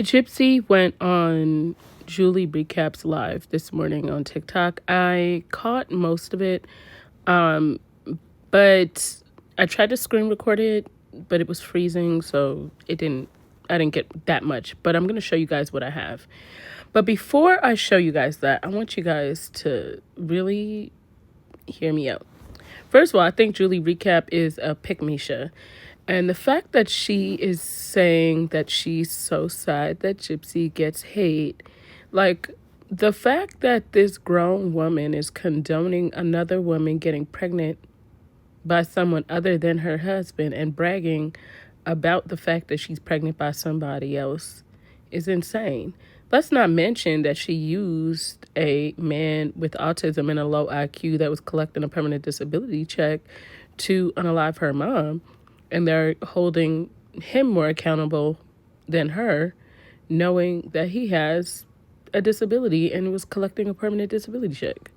Gypsy went on Julie Recaps Live this morning on TikTok. I caught most of it, but I tried to screen record it, but it was freezing, so I didn't get that much. But I'm going to show you guys what I have. But before I show you guys that, I want you guys to really hear me out. First of all, I think Julie Recap is a pick-me-sha. And the fact that she is saying that she's so sad that Gypsy gets hate, like the fact that this grown woman is condoning another woman getting pregnant by someone other than her husband and bragging about the fact that she's pregnant by somebody else is insane. Let's not mention that she used a man with autism and a low IQ that was collecting a permanent disability check to unalive her mom. And they're holding him more accountable than her, knowing that he has a disability and was collecting a permanent disability check.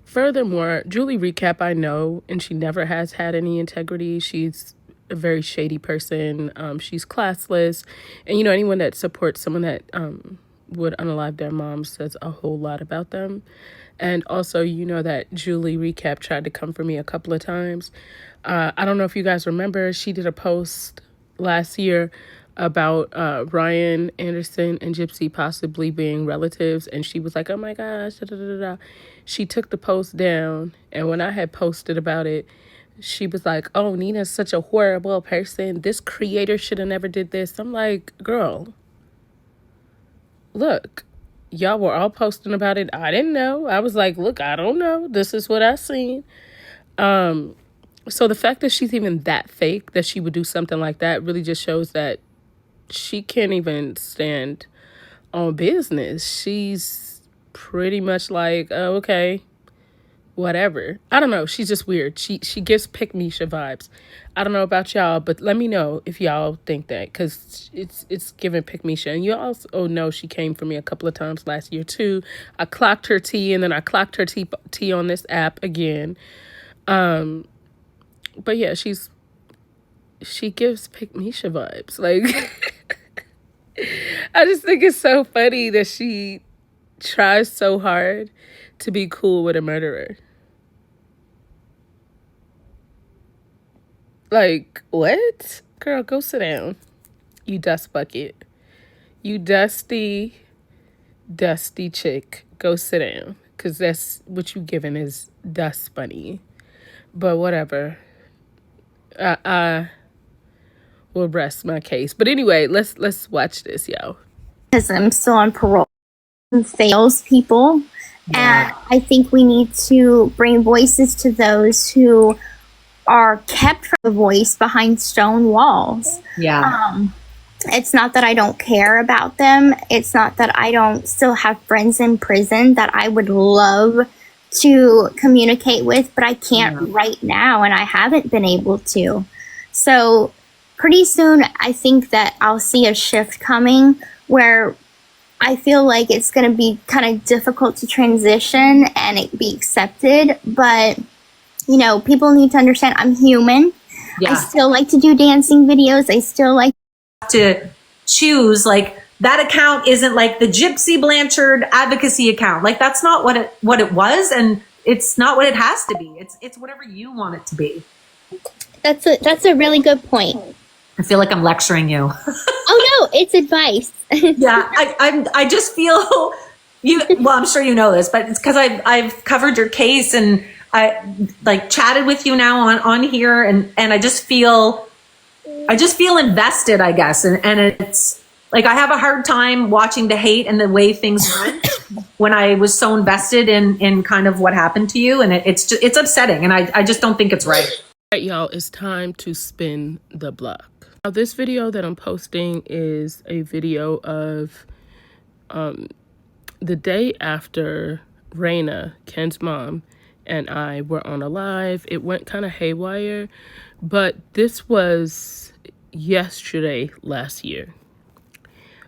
Furthermore, Julie Recap, I know, and she never has had any integrity. She's a very shady person. She's classless. And, anyone that supports someone that would unalive their mom says a whole lot about them. And also, that Julie Recap tried to come for me a couple of times. I don't know if you guys remember, she did a post last year about Ryan Anderson and Gypsy possibly being relatives. And she was like, oh my gosh, da, da, da, da. She took the post down. And when I had posted about it, she was like, oh, Nina's such a horrible person. This creator should have never did this. I'm like, girl, look. Y'all were all posting about it. I didn't know. I was like, look, I don't know. This is what I seen. So the fact that she's even that fake, that she would do something like that, really just shows that she can't even stand on business. She's pretty much like, oh, okay, whatever. I don't know. She's just weird. She gives pick-me-sha vibes. I don't know about y'all, but let me know if y'all think that, because it's giving pick-me-sha. And you also know she came for me a couple of times last year too. I clocked her tea, and then I clocked her tea on this app again. But yeah, she gives pick-me-sha vibes. Like, I just think it's so funny that she tries so hard to be cool with a murderer. Like, what? Girl, go sit down. You dust bucket. You dusty chick. Go sit down. Because that's what you giving is dust bunny. But whatever. I will rest my case. But anyway, let's watch this, y'all. Because I'm still on parole. Salespeople. Yeah. And I think we need to bring voices to those who are kept from the voice behind stone walls. Yeah. It's not that I don't care about them. It's not that I don't still have friends in prison that I would love to communicate with, but I can't right now, and I haven't been able to. So pretty soon, I think that I'll see a shift coming where I feel like it's going to be kind of difficult to transition and it be accepted, but people need to understand I'm human. Yeah. I still like to do dancing videos. I still like to choose, like, that account isn't like the Gypsy Blanchard advocacy account. Like, that's not what it was, and it's not what it has to be. It's whatever you want it to be. That's a really good point. I feel like I'm lecturing you. Oh no, it's advice. Yeah, I just feel you. Well, I'm sure you know this, but it's because I've covered your case and I like chatted with you now on here, and I just feel invested, I guess, and it's like I have a hard time watching the hate and the way things went when I was so invested in kind of what happened to you, and it's upsetting, and I just don't think it's right. All right, y'all, it's time to spin the block. Now, this video that I'm posting is a video of the day after Raina, Ken's mom, and I were on a live. It went kind of haywire, but this was yesterday last year.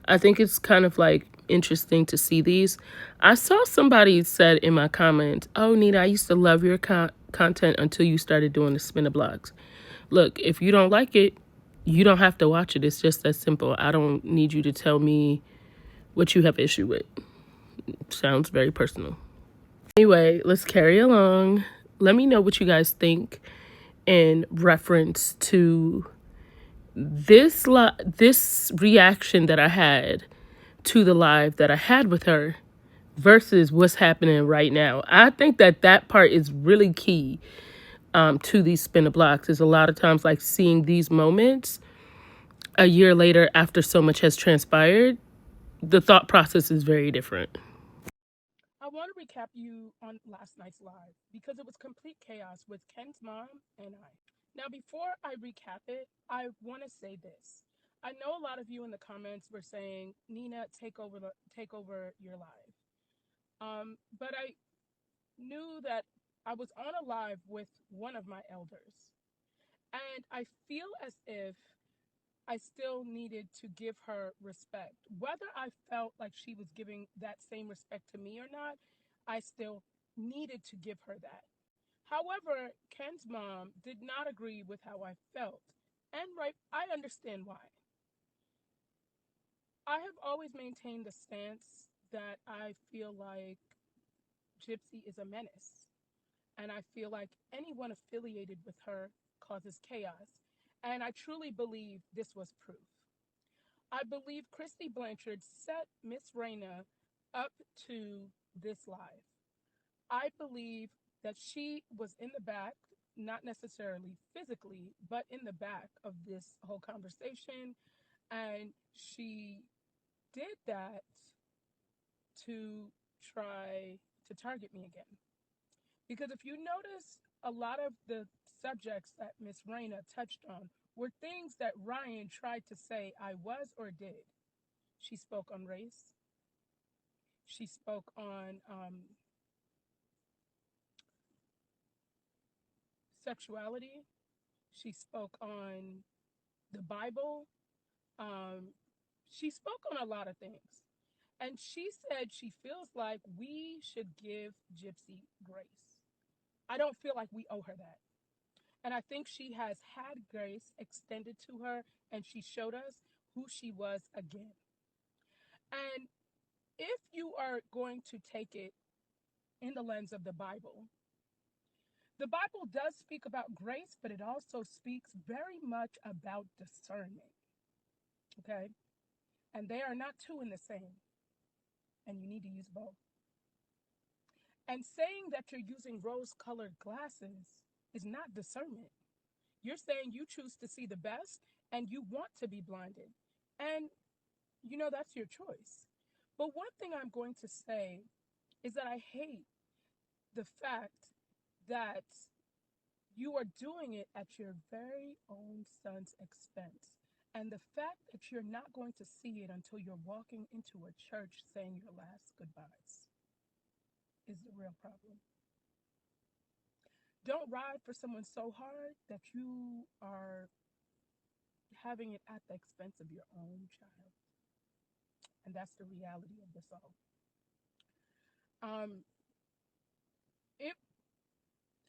I think it's kind of like interesting to see these. I saw somebody said in my comment, oh, Nina, I used to love your content until you started doing the spin of blocks. Look, if you don't like it, You don't have to watch it. It's just that simple. I don't need you to tell me what you have issue with. Sounds very personal. Anyway, let's carry along. Let me know what you guys think in reference to this reaction that I had to the live that I had with her versus what's happening right now. I think that part is really key to these spin the blocks. Is a lot of times like seeing these moments a year later after so much has transpired, the thought process is very different. I want to recap you on last night's live because it was complete chaos with Ken's mom and I. Now, before I recap it, I want to say this. I know a lot of you in the comments were saying, Nina, take over your live. But I knew that I was on a live with one of my elders. And I feel as if I still needed to give her respect. Whether I felt like she was giving that same respect to me or not, I still needed to give her that. However, Ken's mom did not agree with how I felt. And right, I understand why. I have always maintained the stance that I feel like Gypsy is a menace. And I feel like anyone affiliated with her causes chaos. And I truly believe this was proof. I believe Christy Blanchard set Miss Raina up to this live. I believe that she was in the back, not necessarily physically, but in the back of this whole conversation. And she did that to try to target me again. Because if you notice, a lot of the subjects that Miss Raina touched on were things that Ryan tried to say I was or did. She spoke on race. She spoke on sexuality. She spoke on the Bible. Um, she spoke on a lot of things. And she said she feels like we should give Gypsy grace. I don't feel like we owe her that. And I think she has had grace extended to her, and she showed us who she was again. And if you are going to take it in the lens of the Bible does speak about grace, but it also speaks very much about discernment. Okay? And they are not two in the same. And you need to use both. And saying that you're using rose colored glasses is not discernment. You're saying you choose to see the best and you want to be blinded. And, that's your choice. But one thing I'm going to say is that I hate the fact that you are doing it at your very own son's expense. And the fact that you're not going to see it until you're walking into a church saying your last goodbyes is the real problem. Don't ride for someone so hard that you are having it at the expense of your own child. And that's the reality of this all. Um, it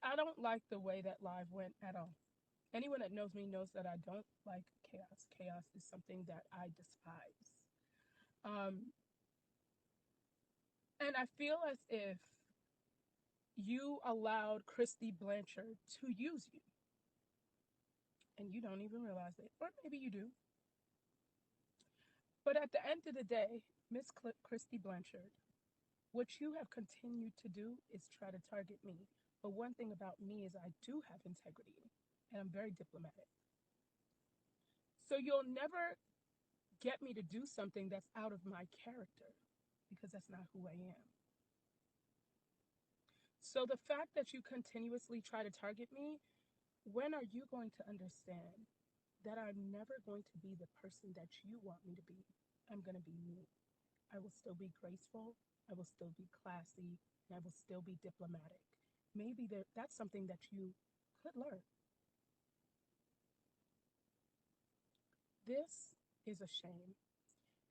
I don't like the way that live went at all. Anyone that knows me knows that I don't like chaos. Chaos is something that I despise. Um, and I feel as if you allowed Christy Blanchard to use you. And you don't even realize it. Or maybe you do. But at the end of the day, Miss Christy Blanchard, what you have continued to do is try to target me. But one thing about me is I do have integrity. And I'm very diplomatic. So you'll never get me to do something that's out of my character because that's not who I am. So the fact that you continuously try to target me, when are you going to understand that I'm never going to be the person that you want me to be? I'm going to be me. I will still be graceful. I will still be classy. And I will still be diplomatic. Maybe that's something that you could learn. This is a shame.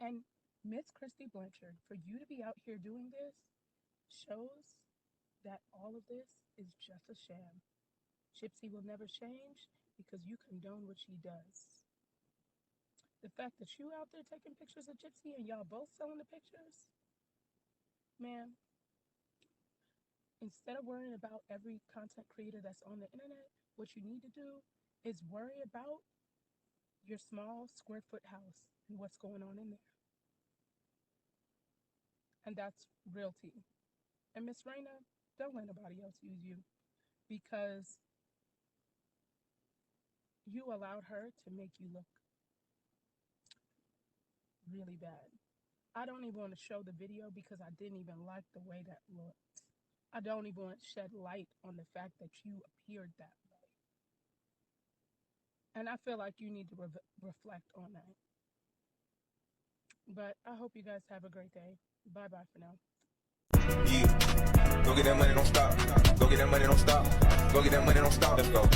And Miss Christy Blanchard, for you to be out here doing this shows that all of this is just a sham. Gypsy will never change because you condone what she does. The fact that you out there taking pictures of Gypsy and y'all both selling the pictures, man, instead of worrying about every content creator that's on the internet, what you need to do is worry about your small square foot house and what's going on in there. And that's real tea. And Miss Raina, don't let nobody else use you because you allowed her to make you look really bad. I don't even want to show the video because I didn't even like the way that looked. I don't even want to shed light on the fact that you appeared that way. And I feel like you need to reflect on that. But I hope you guys have a great day. Bye-bye for now. Yeah. Go get that money, don't stop. Go get that money, don't stop. Go get that money, don't stop. Let's go.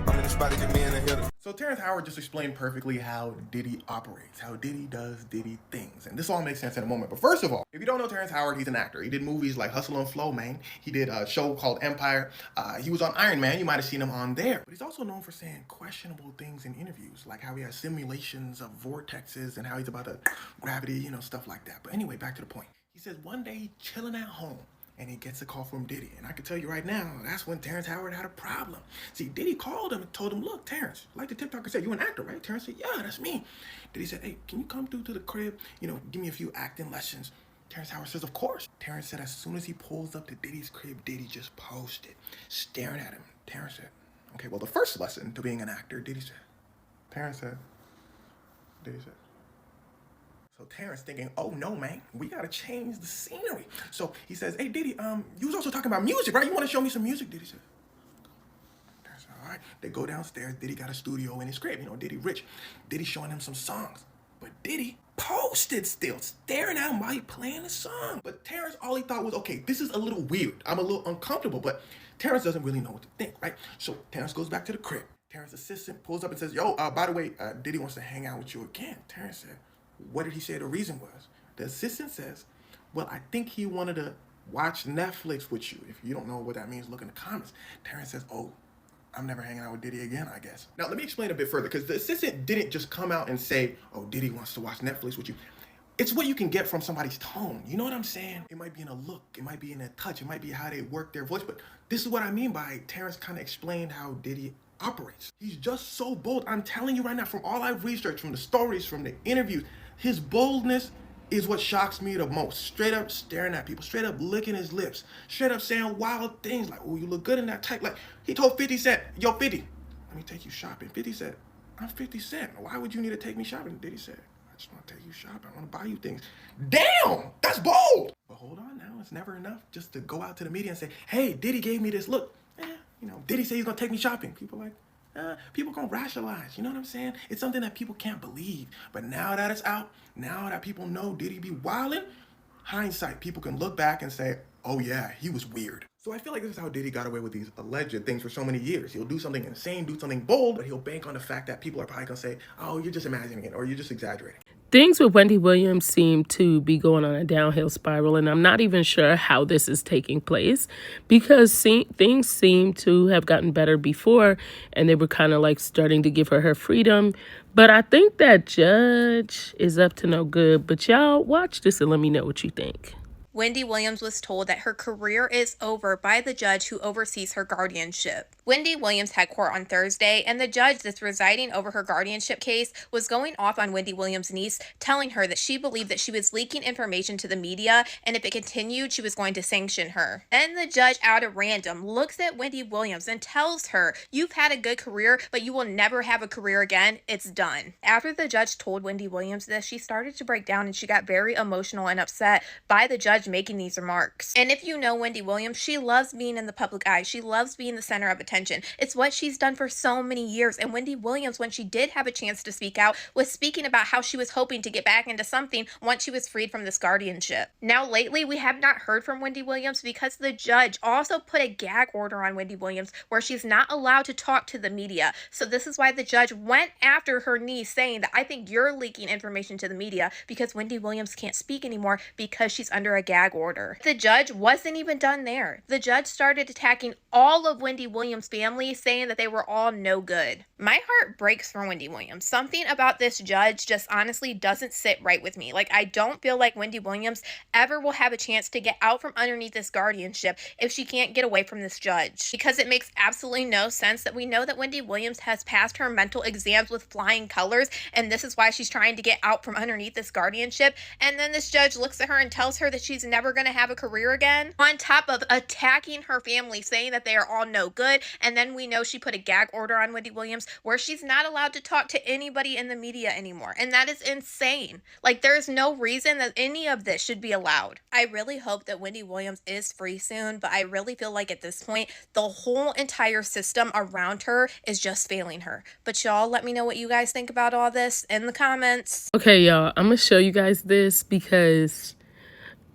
I'm in the spot to get me in the hitter. So Terrence Howard just explained perfectly how Diddy operates, how Diddy does Diddy things. And this all makes sense in a moment. But first of all, if you don't know Terrence Howard, he's an actor. He did movies like Hustle and Flow, man. He did a show called Empire. He was on Iron Man. You might have seen him on there. But he's also known for saying questionable things in interviews, like how he has simulations of vortexes and how he's about gravity, stuff like that. But anyway, back to the point. He says one day he's chilling at home and he gets a call from Diddy. And I can tell you right now, that's when Terrence Howard had a problem. See, Diddy called him and told him, look, Terrence, like the TikToker said, you an actor, right? Terrence said, yeah, that's me. Diddy said, hey, can you come through to the crib, give me a few acting lessons? Terrence Howard says, of course. Terrence said as soon as he pulls up to Diddy's crib, Diddy just posted, staring at him. Terrence said, okay, well, the first lesson to being an actor, Diddy said. Terrence said, Diddy said. So Terrence thinking, oh no, man, we gotta change the scenery. So he says, hey, Diddy, you was also talking about music, right? You wanna show me some music? Diddy said, Terrence said, all right. They go downstairs. Diddy got a studio in his crib. Diddy rich. Diddy showing him some songs. But Diddy posted still, staring at him while he playing the song. But Terrence, all he thought was, okay, this is a little weird. I'm a little uncomfortable, but Terrence doesn't really know what to think, right? So Terrence goes back to the crib. Terrence's assistant pulls up and says, yo, by the way, Diddy wants to hang out with you again. Terrence said, what did he say the reason was? The assistant says, well, I think he wanted to watch Netflix with you. If you don't know what that means, look in the comments. Terrence says, oh, I'm never hanging out with Diddy again, I guess. Now, let me explain a bit further, because the assistant didn't just come out and say, oh, Diddy wants to watch Netflix with you. It's what you can get from somebody's tone. You know what I'm saying? It might be in a look. It might be in a touch. It might be how they work their voice. But this is what I mean by Terrence kind of explained how Diddy operates. He's just so bold. I'm telling you right now, from all I've researched, from the stories, from the interviews, his boldness is what shocks me the most. Straight up staring at people, straight up licking his lips, straight up saying wild things like, oh, you look good in that type. Like, he told 50 Cent, yo, 50, let me take you shopping. 50 said, I'm 50 Cent. Why would you need to take me shopping? Diddy said, I just want to take you shopping. I want to buy you things. Damn, that's bold. But hold on now, it's never enough just to go out to the media and say, hey, Diddy gave me this look. Diddy say he's going to take me shopping. People like, people gonna rationalize, you know what I'm saying? It's something that people can't believe. But now that it's out, now that people know Diddy be wildin', hindsight, people can look back and say, oh yeah, he was weird. So I feel like this is how Diddy got away with these alleged things for so many years. He'll do something insane, do something bold, but he'll bank on the fact that people are probably gonna say, oh, you're just imagining it, or you're just exaggerating. Things with Wendy Williams seem to be going on a downhill spiral, and I'm not even sure how this is taking place because things seem to have gotten better before, and they were kind of like starting to give her freedom. But I think that judge is up to no good. But y'all watch this and let me know what you think. Wendy Williams was told that her career is over by the judge who oversees her guardianship. Wendy Williams had court on Thursday, and the judge that's presiding over her guardianship case was going off on Wendy Williams' niece, telling her that she believed that she was leaking information to the media, and if it continued, she was going to sanction her. Then the judge, out of random, looks at Wendy Williams and tells her, you've had a good career, but you will never have a career again. It's done. After the judge told Wendy Williams this, she started to break down, and she got very emotional and upset by the judge making these remarks. And if you know Wendy Williams, she loves being in the public eye. She loves being the center of attention. It's what she's done for so many years. And Wendy Williams, when she did have a chance to speak out, was speaking about how she was hoping to get back into something once she was freed from this guardianship. Now, lately, we have not heard from Wendy Williams because the judge also put a gag order on Wendy Williams where she's not allowed to talk to the media. So this is why the judge went after her niece, saying that I think you're leaking information to the media because Wendy Williams can't speak anymore because she's under a gag order. The judge wasn't even done there. The judge started attacking all of Wendy Williams' Williams family, saying that they were all no good. My heart breaks for Wendy Williams. Something about this judge just honestly doesn't sit right with me. Like, I don't feel like Wendy Williams ever will have a chance to get out from underneath this guardianship if she can't get away from this judge. Because it makes absolutely no sense that we know that Wendy Williams has passed her mental exams with flying colors, and this is why she's trying to get out from underneath this guardianship, and then this judge looks at her and tells her that she's never going to have a career again, on top of attacking her family, saying that they are all no good. And then we know she put a gag order on Wendy Williams where she's not allowed to talk to anybody in the media anymore, and that is insane. Like, there's no reason that any of this should be allowed. I really hope that Wendy Williams is free soon, but I really feel like at this point the whole entire system around her is just failing her. But y'all, let me know what you guys think about all this in the comments. Okay, y'all, I'm gonna show you guys this because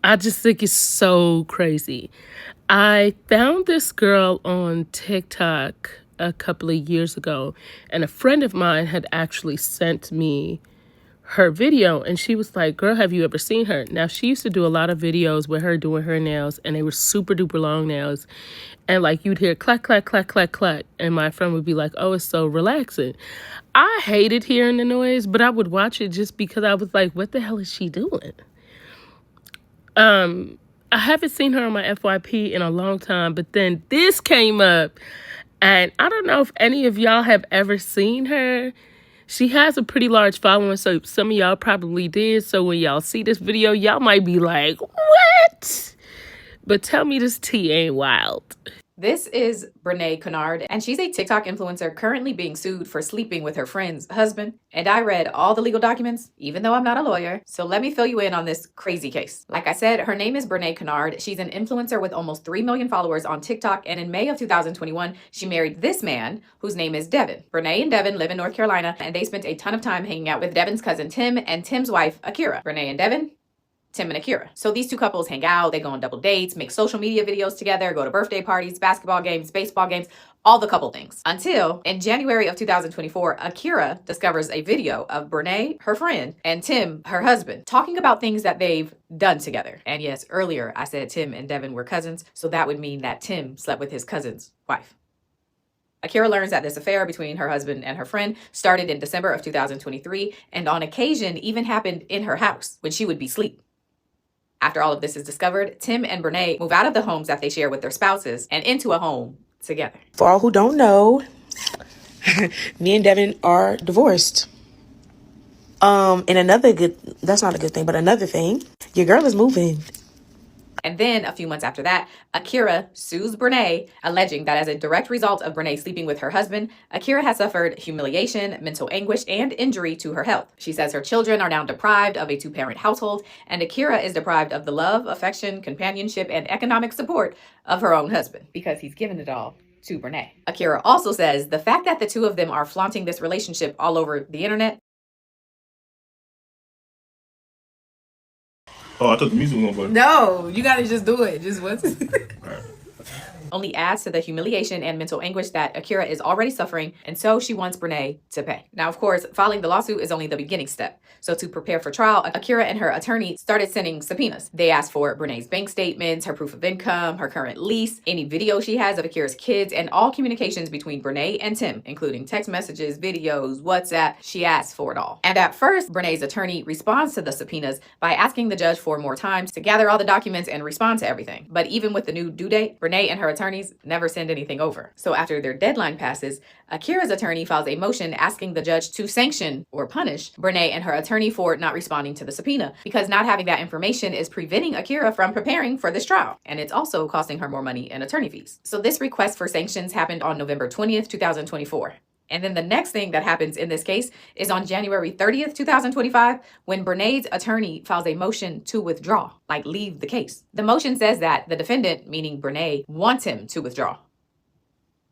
I just think it's so crazy. I found this girl on TikTok a couple of years ago, and a friend of mine had actually sent me her video, and she was like, girl, have you ever seen her? Now, she used to do a lot of videos with her doing her nails, and they were super duper long nails, and like you'd hear clack, clack, clack, clack, clack, and my friend would be like, oh, it's so relaxing. I hated hearing the noise, but I would watch it just because I was like, what the hell is she doing? I haven't seen her on my FYP in a long time, but then this came up, and I don't know if any of y'all have ever seen her. She has a pretty large following, so some of y'all probably did. So when y'all see this video, y'all might be like, what? But tell me this tea ain't wild. This is Bnee Canard, and she's a TikTok influencer currently being sued for sleeping with her friend's husband. And I read all the legal documents, even though I'm not a lawyer. So let me fill you in on this crazy case. Like I said, her name is Bnee Canard. She's an influencer with almost 3 million followers on TikTok. And in May of 2021, she married this man whose name is Devin. Bnee and Devin live in North Carolina, and they spent a ton of time hanging out with Devin's cousin Tim and Tim's wife, Akira. Bnee and Devin, Tim and Akira. So these two couples hang out, they go on double dates, make social media videos together, go to birthday parties, basketball games, baseball games, all the couple things. Until in January of 2024, Akira discovers a video of Bnee, her friend, and Tim, her husband, talking about things that they've done together. And yes, earlier I said Tim and Devin were cousins, so that would mean that Tim slept with his cousin's wife. Akira learns that this affair between her husband and her friend started in December of 2023, and on occasion even happened in her house when she would be asleep. After all of this is discovered, Tim and Bnee move out of the homes that they share with their spouses and into a home together. For all who don't know, me and Devin are divorced. And that's not a good thing, but another thing, your girl is moving. And then a few months after that, Akira sues Bnee, alleging that as a direct result of Bnee sleeping with her husband, Akira has suffered humiliation, mental anguish, and injury to her health. She says her children are now deprived of a 2-parent household, and Akira is deprived of the love, affection, companionship, and economic support of her own husband because he's given it all to Bnee. Akira also says the fact that the two of them are flaunting this relationship all over the internet. Oh, I thought the music was on play. No, you gotta just do it. Just once. Only adds to the humiliation and mental anguish that Akira is already suffering, and so she wants Bnee to pay. Now, of course, filing the lawsuit is only the beginning step. So to prepare for trial, Akira and her attorney started sending subpoenas. They asked for Bnee's bank statements, her proof of income, her current lease, any video she has of Akira's kids, and all communications between Bnee and Tim, including text messages, videos, WhatsApp. She asked for it all. And at first, Bnee's attorney responds to the subpoenas by asking the judge for more time to gather all the documents and respond to everything. But even with the new due date, Bnee and her attorneys never send anything over. So after their deadline passes, Akira's attorney files a motion asking the judge to sanction or punish Bnee and her attorney for not responding to the subpoena, because not having that information is preventing Akira from preparing for this trial. And it's also costing her more money in attorney fees. So this request for sanctions happened on November 20th, 2024. And then the next thing that happens in this case is on January 30th, 2025, when Bnee's attorney files a motion to withdraw, like leave the case. The motion says that the defendant, meaning Bnee, wants him to withdraw.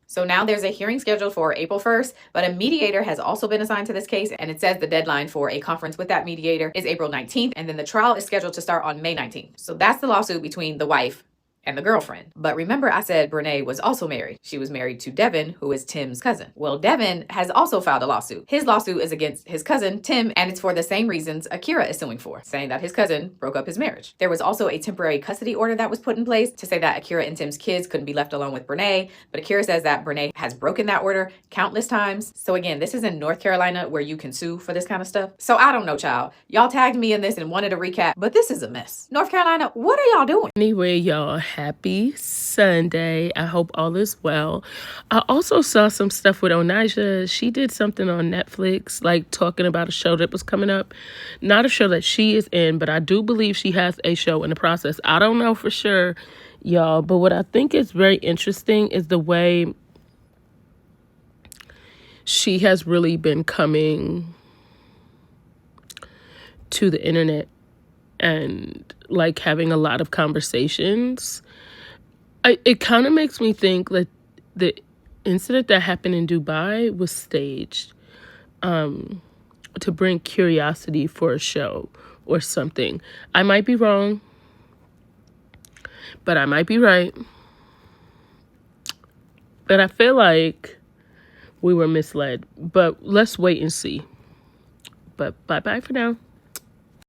So now there's a hearing scheduled for April 1st, but a mediator has also been assigned to this case, and it says the deadline for a conference with that mediator is April 19th, and then the trial is scheduled to start on May 19th. So that's the lawsuit between the wife and the girlfriend. But remember I said Bnee was also married. She was married to Devin, who is Tim's cousin. Well, Devin has also filed a lawsuit. His lawsuit is against his cousin, Tim, and it's for the same reasons Akira is suing for, saying that his cousin broke up his marriage. There was also a temporary custody order that was put in place to say that Akira and Tim's kids couldn't be left alone with Bnee, but Akira says that Bnee has broken that order countless times. So again, this is in North Carolina where you can sue for this kind of stuff. So I don't know, child. Y'all tagged me in this and wanted a recap, but this is a mess. North Carolina, what are y'all doing? Anyway, y'all, happy Sunday. I hope all is well. I also saw some stuff with Onaja. She did something on Netflix, like talking about a show that was coming up. Not a show that she is in, but I do believe she has a show in the process. I don't know for sure, y'all, but what I think is very interesting is the way she has really been coming to the internet and like having a lot of conversations. It kind of makes me think that the incident that happened in Dubai was staged to bring curiosity for a show or something. I might be wrong, but I might be right. But I feel like we were misled. But let's wait and see. But bye-bye for now.